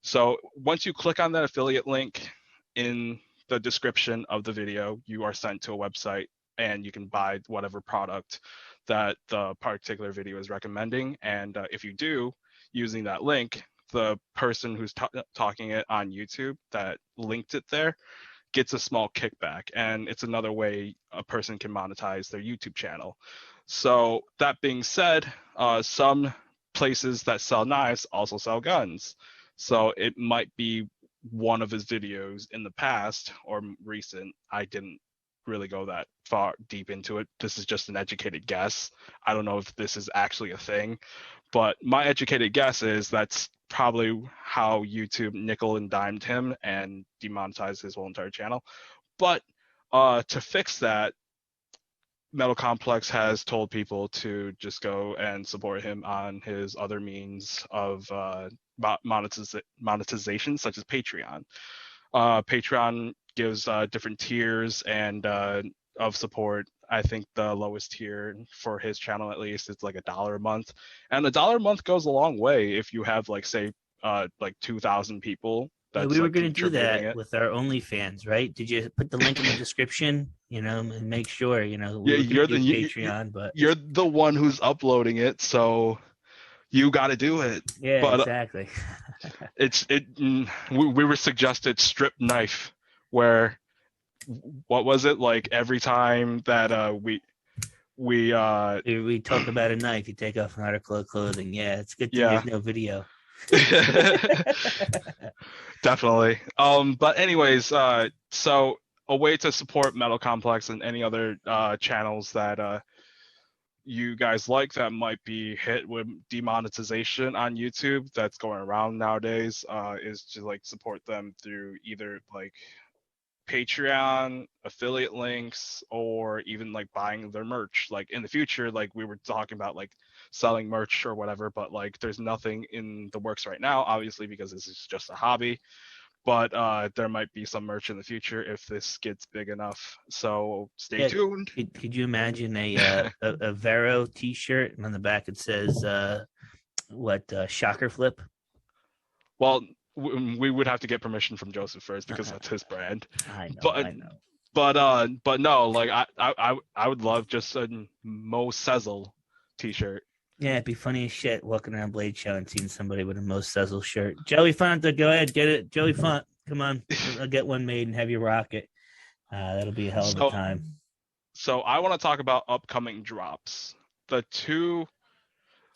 So once you click on that affiliate link in the description of the video, you are sent to a website and you can buy whatever product that the particular video is recommending. And if you do, using that link, the person who's talking it on YouTube that linked it there gets a small kickback, and it's another way a person can monetize their YouTube channel. So that being said, some places that sell knives also sell guns. So it might be one of his videos in the past or recent. I didn't really go that far deep into it. This is just an educated guess. I don't know if this is actually a thing, but my educated guess is that's probably how YouTube nickel and dimed him and demonetized his whole entire channel. But to fix that, Metal Complex has told people to just go and support him on his other means of monetization, such as Patreon. Patreon gives different tiers and of support. I think the lowest tier for his channel, at least, is like $1 a month, and $1 a month goes a long way if you have like 2,000 people. Yeah, we were going to do that with our OnlyFans, right? Did you put the link in the description? And make sure you're the Patreon, but you're the one who's uploading it, so you got to do it. Yeah, but, exactly. We were suggested strip knife, where what was it, like every time that we talk about a knife, you take off an article of clothing. Yeah, it's good thing there's no video. Definitely. But anyways, so a way to support Metal Complex and any other channels that you guys like that might be hit with demonetization on YouTube that's going around nowadays is to like support them through either like Patreon, affiliate links, or even like buying their merch. Like in the future, like we were talking about like selling merch or whatever, but like there's nothing in the works right now, obviously, because this is just a hobby. But there might be some merch in the future if this gets big enough. So stay tuned. Could you imagine a Vero t-shirt and on the back it says shocker flip? Well, we would have to get permission from Joseph first because that's his brand. I know. But no, like I would love just a Mo Sezzle t-shirt. Yeah, it'd be funny as shit walking around Blade Show and seeing somebody with a Mo Sezzle shirt. Joey Fonta, go ahead, get it. Joey Font, come on, I'll get one made and have you rock it. That'll be a hell of a time. So I want to talk about upcoming drops.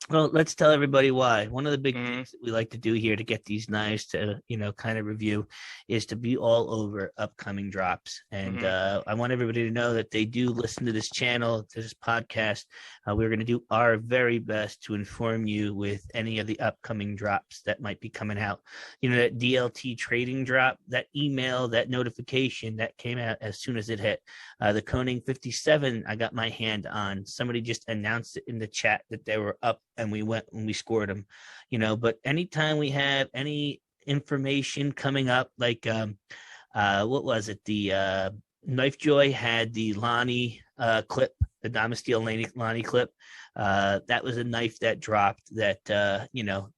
Well, let's tell everybody why. One of the big things that we like to do here to get these knives to, kind of review is to be all over upcoming drops. And I want everybody to know that they do listen to this channel, to this podcast. We're going to do our very best to inform you with any of the upcoming drops that might be coming out. That DLT trading drop, that email, that notification that came out as soon as it hit. The Koning 57, I got my hand on. Somebody just announced it in the chat that they were up, and we went and we scored them, but anytime we have any information coming up, like, what was it? The Knife Joy had the Lonnie clip the Domesteel Lonnie clip. That was a knife that dropped that,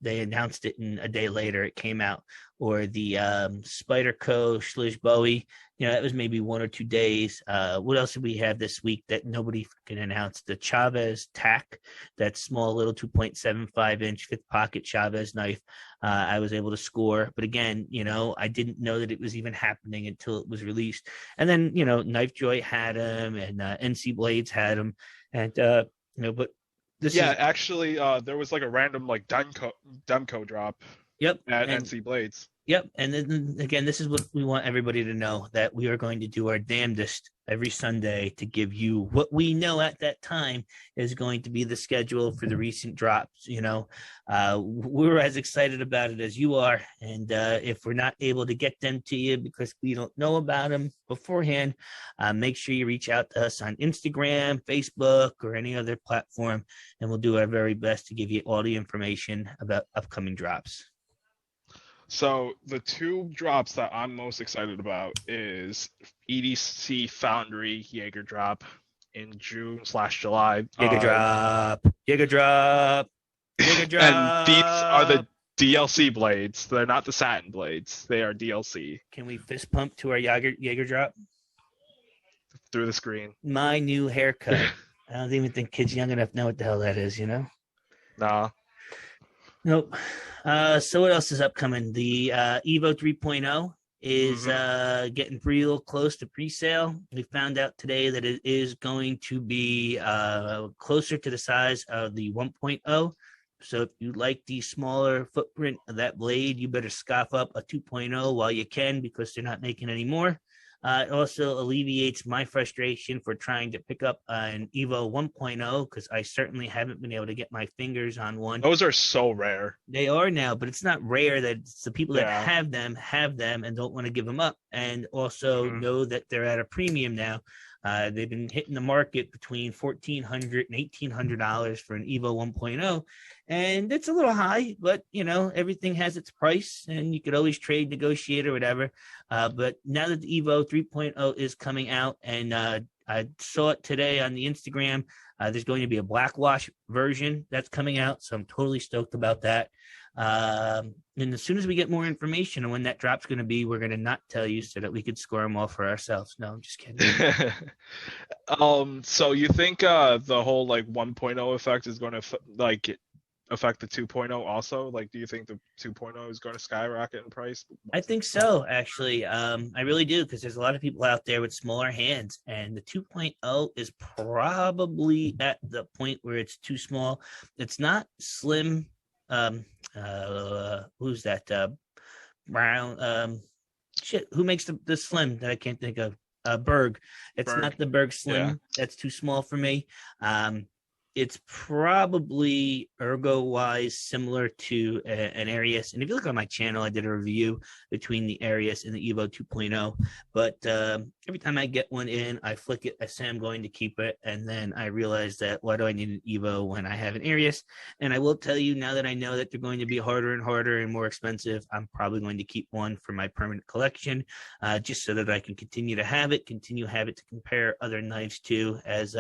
they announced it and a day later it came out. Or the Spyderco Schlish Bowie, that was maybe 1 or 2 days. What else did we have this week that nobody can announce? The Chavez Tac, that small little 2.75-inch fifth pocket Chavez knife. I was able to score, but again, I didn't know that it was even happening until it was released. And then, Knife Joy had them, and NC Blades had them, and but this actually, there was like a random like Demco drop. Yep. At NC Blades. Yep. And then again, this is what we want everybody to know, that we are going to do our damnedest every Sunday to give you what we know at that time is going to be the schedule for the recent drops. We're as excited about it as you are. And if we're not able to get them to you because we don't know about them beforehand, make sure you reach out to us on Instagram, Facebook, or any other platform, and we'll do our very best to give you all the information about upcoming drops. So the 2 drops that I'm most excited about is EDC Foundry Jaeger drop in June/July. Jaeger drop. And these are the DLC blades. They're not the satin blades. They are DLC. Can we fist pump to our Jaeger drop? Through the screen. My new haircut. I don't even think kids young enough know what the hell that is, Nah. Nope. So what else is upcoming? The Evo 3.0 is getting real close to pre-sale. We found out today that it is going to be closer to the size of the 1.0. So if you like the smaller footprint of that blade, you better scoff up a 2.0 while you can, because they're not making any more. It also alleviates my frustration for trying to pick up an Evo 1.0, because I certainly haven't been able to get my fingers on one. Those are so rare. They are now, but it's not rare that it's the people that have them and don't want to give them up, and also know that they're at a premium now. They've been hitting the market between $1,400 and $1,800 for an Evo 1.0, and it's a little high, but everything has its price, and you could always trade, negotiate, or whatever. But now that the Evo 3.0 is coming out, and I saw it today on the Instagram, there's going to be a black wash version that's coming out, so I'm totally stoked about that. And as soon as we get more information on when that drop's going to be, we're going to not tell you so that we could score them all for ourselves. No, I'm just kidding. So you think the whole 1.0 effect is going to affect the 2.0 also? Do you think the 2.0 is going to skyrocket in price? I think so, actually. I really do, because there's a lot of people out there with smaller hands, and the 2.0 is probably at the point where it's too small. It's not slim. Who's that? Brown. Who makes the slim that I can't think of? Berg. It's Berg. Not the Berg Slim. Yeah. That's too small for me. It's probably ergo-wise similar to an Arius. And if you look on my channel, I did a review between the Arius and the Evo 2.0. But every time I get one in, I flick it. I say I'm going to keep it. And then I realize that why do I need an Evo when I have an Arius? And I will tell you, now that I know that they're going to be harder and harder and more expensive, I'm probably going to keep one for my permanent collection, just so that I can continue to have it to compare other knives to, as,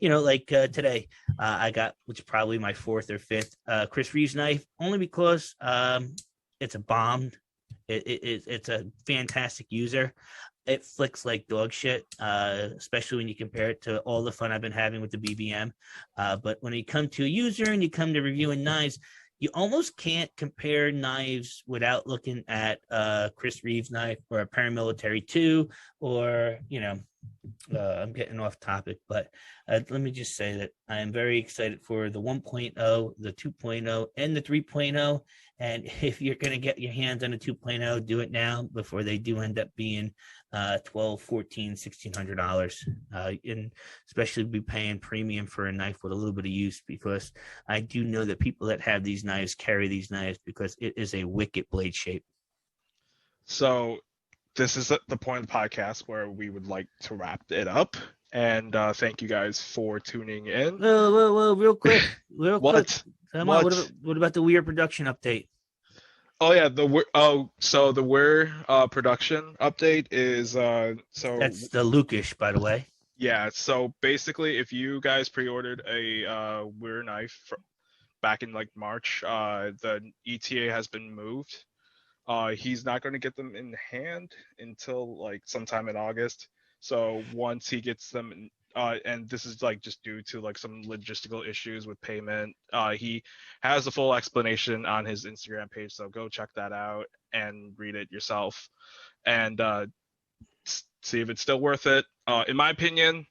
today. I got, which is probably my 4th or 5th Chris Reeves knife, only because it's a bomb. It's a fantastic user. It flicks like dog shit, especially when you compare it to all the fun I've been having with the BBM. But when you come to a user and you come to reviewing knives, you almost can't compare knives without looking at Chris Reeves knife or a Paramilitary 2, or, I'm getting off topic, but let me just say that I am very excited for the 1.0, the 2.0, and the 3.0. And if you're going to get your hands on a 2.0, do it now before they do end up being $1,200, $1,400, $1,600, and especially be paying premium for a knife with a little bit of use, because I do know that people that have these knives carry these knives because it is a wicked blade shape. So this is the point of the podcast where we would like to wrap it up. And thank you guys for tuning in. Whoa, real quick. What? Come on, what about the Weird production update? Oh yeah, the Weir production update is so that's the Lukish, by the way. Yeah, so basically, if you guys pre-ordered a Weir knife back in like March, the ETA has been moved. He's not going to get them in hand until like sometime in August. So once he gets them, and this is like just due to like some logistical issues with payment. He has a full explanation on his Instagram page, so go check that out and read it yourself, and see if it's still worth it. In my opinion,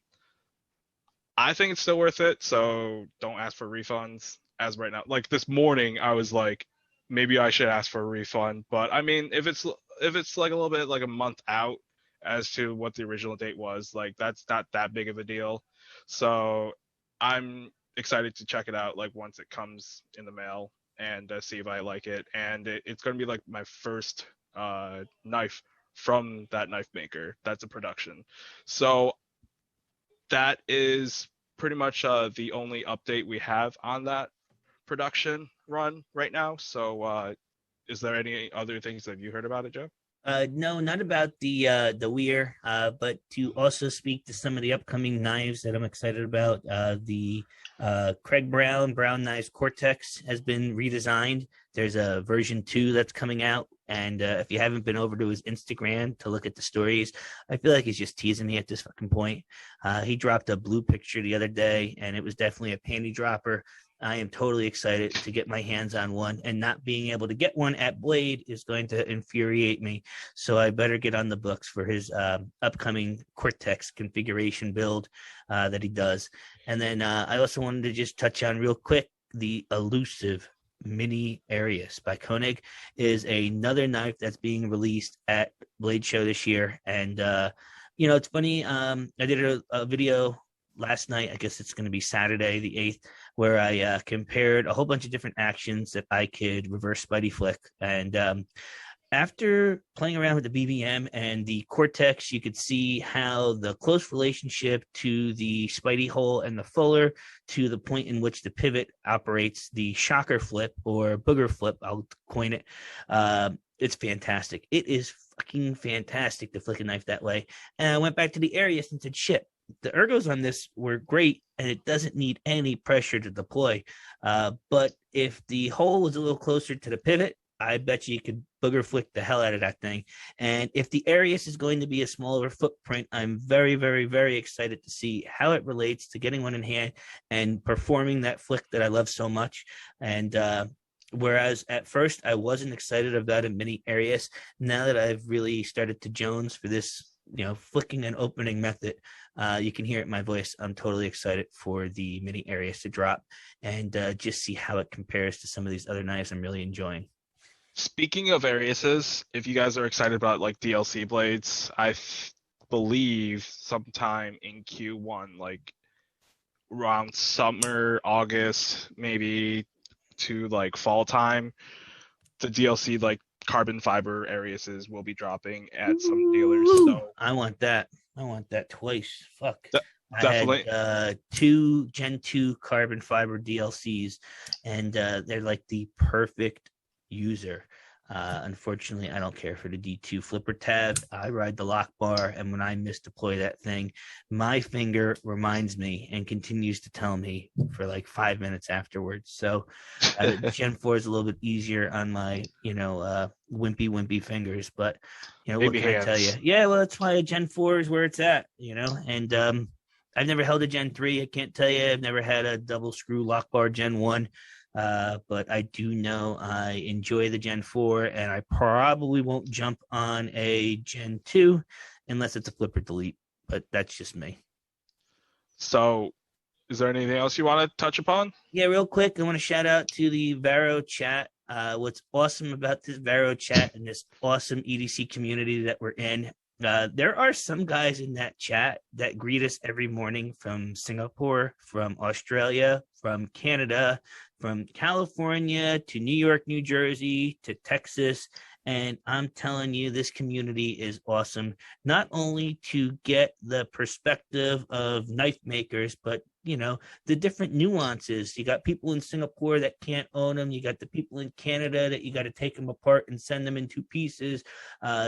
I think it's still worth it. So don't ask for refunds as right now. Like this morning, I was like, maybe I should ask for a refund. But I mean, if it's like a little bit like a month out as to what the original date was, like that's not that big of a deal. So I'm excited to check it out like once it comes in the mail and see if I like it. And it's gonna be like my first knife from that knife maker. That's a production. So that is pretty much the only update we have on that production run right now. So, is there any other things that you heard about it, Joe? No, not about the Weir, but to also speak to some of the upcoming knives that I'm excited about. The Craig Brown Knives Cortex has been redesigned. There's a version 2 that's coming out, and if you haven't been over to his Instagram to look at the stories, I feel like he's just teasing me at this fucking point. He dropped a blue picture the other day, and it was definitely a panty dropper. I am totally excited to get my hands on one, and not being able to get one at Blade is going to infuriate me. So I better get on the books for his upcoming Cortex configuration build that he does. And then I also wanted to just touch on real quick the elusive Mini Arius by Koenig is another knife that's being released at Blade Show this year. And, it's funny. I did a video last night. I guess it's going to be Saturday, the 8th, where I compared a whole bunch of different actions that I could reverse Spidey flick. And after playing around with the BBM and the Cortex, you could see how the close relationship to the Spidey hole and the Fuller to the point in which the pivot operates the shocker flip or booger flip, I'll coin it. It's fantastic. It is fucking fantastic to flick a knife that way. And I went back to the Arius and said, shit, the ergos on this were great, and it doesn't need any pressure to deploy. But if the hole was a little closer to the pivot, I bet you could booger flick the hell out of that thing. And if the Arius is going to be a smaller footprint, I'm very, very, very excited to see how it relates to getting one in hand and performing that flick that I love so much. And whereas at first I wasn't excited about a Mini Arius, now that I've really started to Jones for this, flicking and opening method, you can hear it in my voice. I'm totally excited for the Mini Arius to drop and just see how it compares to some of these other knives I'm really enjoying. Speaking of Ariuses, if you guys are excited about like DLC blades, believe sometime in Q1, like around summer, August, maybe to like fall time, the DLC like carbon fiber Ariuses will be dropping at some dealers. So I want that. I want that twice. Fuck. Definitely. I had 2 Gen 2 carbon fiber DLCs, and they're like the perfect user. Unfortunately, I don't care for the D2 flipper tab. I ride the lock bar, and when I misdeploy that thing, my finger reminds me and continues to tell me for like 5 minutes afterwards. So Gen 4 is a little bit easier on my, wimpy fingers. But, what can I tell you? Yeah, well, that's why Gen 4 is where it's at, and I've never held a Gen 3. I can't tell you. I've never had a double screw lock bar Gen 1. But I do know I enjoy the Gen 4, and I probably won't jump on a Gen 2 unless it's a flipper delete, but that's just me. So is there anything else you want to touch upon? Yeah, real quick, I want to shout out to the Varo chat. What's awesome about this Varo chat and this awesome EDC community that we're in, there are some guys in that chat that greet us every morning from Singapore, from Australia, from Canada, from California to New York, New Jersey to Texas. And I'm telling you, this community is awesome, not only to get the perspective of knife makers, but the different nuances. You got people in Singapore that can't own them. You got the people in Canada that you got to take them apart and send them in two pieces.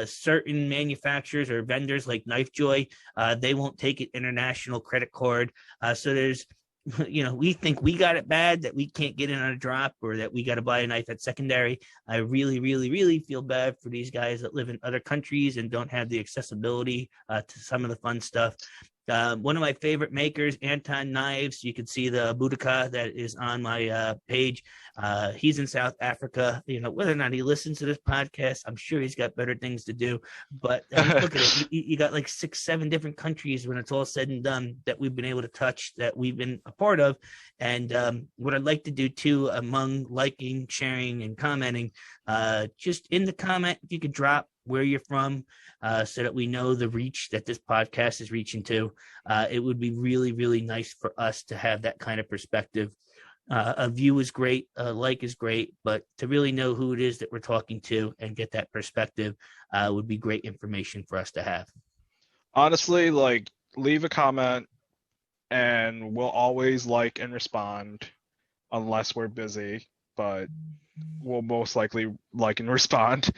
Certain manufacturers or vendors like Knife Joy, they won't take an international credit card. So there's, we think we got it bad that we can't get in on a drop or that we got to buy a knife at secondary. I really, really, really feel bad for these guys that live in other countries and don't have the accessibility to some of the fun stuff. One of my favorite makers, Anton Knives. You can see the Boudica that is on my page. He's in South Africa. Whether or not he listens to this podcast, I'm sure he's got better things to do. But look at it. You got like 6-7 different countries when it's all said and done that we've been able to touch, that we've been a part of. And what I'd like to do too, among liking, sharing, and commenting, just in the comment, if you could drop where you're from, so that we know the reach that this podcast is reaching to. It would be really, really nice for us to have that kind of perspective. A view is great, a like is great, but to really know who it is that we're talking to and get that perspective would be great information for us to have. Honestly, like, leave a comment and we'll always like and respond unless we're busy, but we'll most likely like and respond.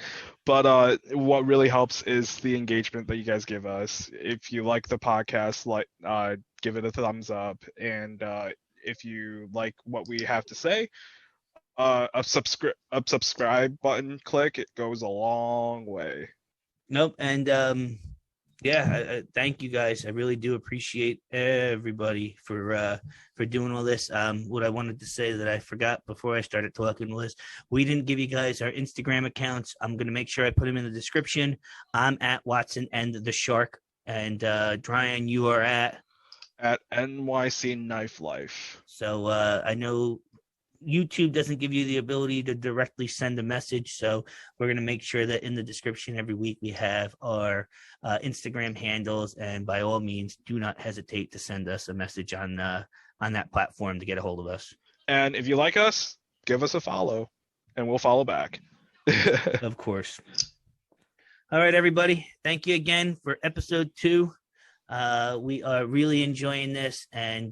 But what really helps is the engagement that you guys give us. If you like the podcast, give it a thumbs up, and if you like what we have to say, a subscribe button click. It goes a long way. Nope. And I thank you guys. I really do appreciate everybody for doing all this. What I wanted to say that I forgot before I started talking was, we didn't give you guys our Instagram accounts. I'm going to make sure I put them in the description. I'm at Watson and the Shark, and Dryan, you are at NYC Knife Life. So I know YouTube doesn't give you the ability to directly send a message, so we're going to make sure that in the description every week we have our Instagram handles, and by all means, do not hesitate to send us a message on that platform to get a hold of us. And if you like us, give us a follow, and we'll follow back. Of course. All right, everybody. Thank you again for episode 2. We are really enjoying this, and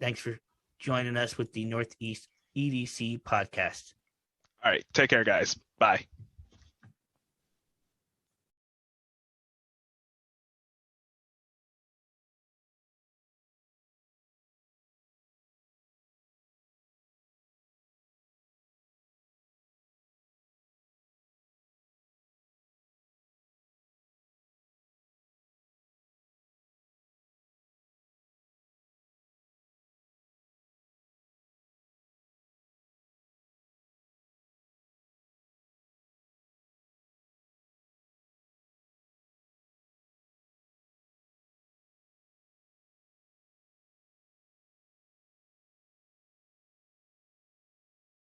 thanks for joining us with the Northeast EDC podcast. All right. Take care, guys. Bye.